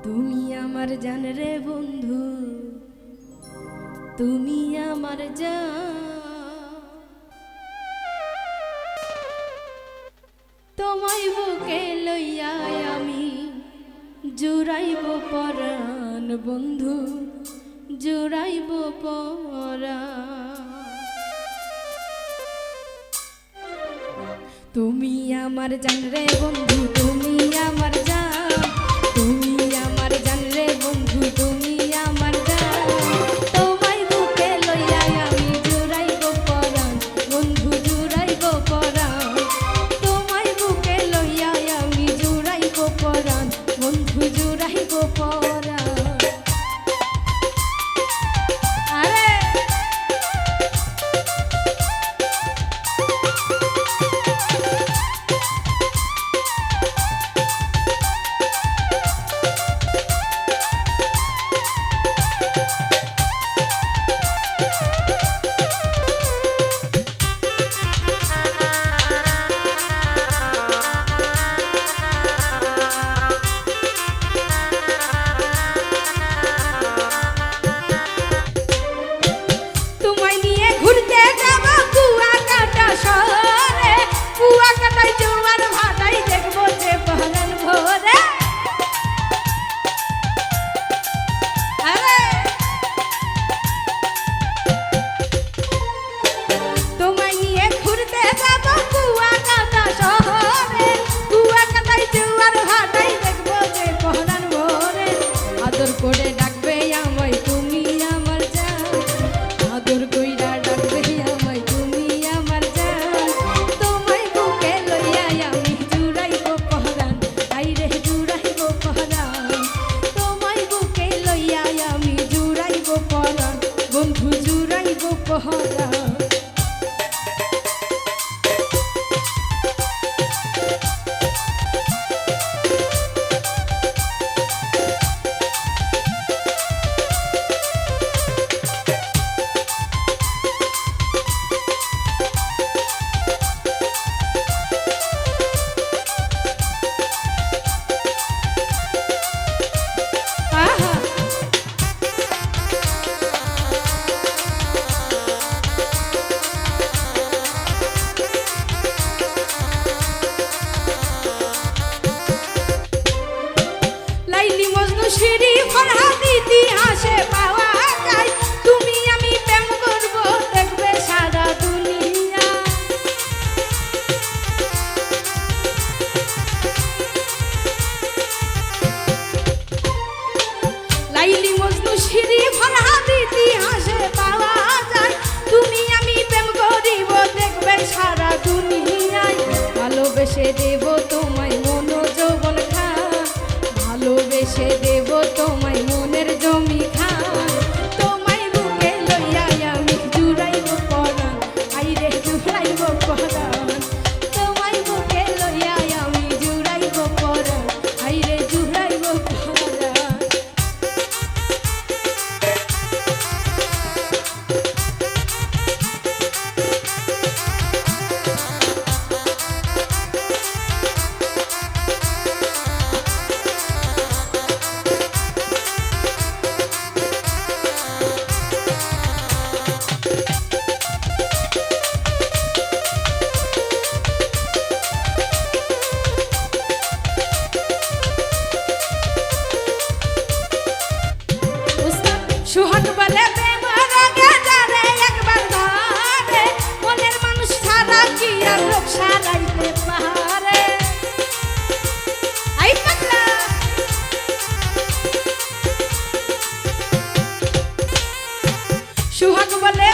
তুমি আমার জান রে বন্ধু, তুমি আমার জান, তোমায় বুকে লইয়া আমি জুড়াইব পরাণ বন্ধু, জুড়াইব পরাণ। তুমি আমার জান রে বন্ধু, তুমি আমার জান, তুমি আমার জান রে বন্ধু, তুমি আমার জান, তোমায় বুকে লইয়া আমি জুড়াইব পরাণ বন্ধু, জুড়াইব পরাণ, তোমায় বুকে লইয়া আমি জুড়াইব পরাণ বন্ধু, জুড়াইব পরাণ। বন্ধু জুড়াইব পরাণ। সিঁড়ি ফরহাদ ইতিহাসে পাওয়া যায়, তুমি আমি প্রেম করব দেখবে সারা দুনিয়া। লাইলি মজনু সিঁড়ি ফরহাদ ইতিহাসে পাওয়া যায়, তুমি আমি প্রেম করিব দেখবে সারা দুনিয়ায়। ভালোবেসে দেব তোমায় মন যৌবন খা, ভালোবেসে দেব তোমায় মনের জমি খান, তোমায় বুকে লইয়া আমি জুড়াইব পরাণ, আইরে জুড়াইব পরাণ, তোমায় বুকে লইয়া আমি জুড়াইব পরাণ, আইরে জুড়াইব পরাণ। সুহাগ বলে প্রেম রঙে যারে একবার ধরে, মনের মানুষ ছাড়া কি আর লোক সারাইতে পারে। আই পাগলা সুহাগ বলে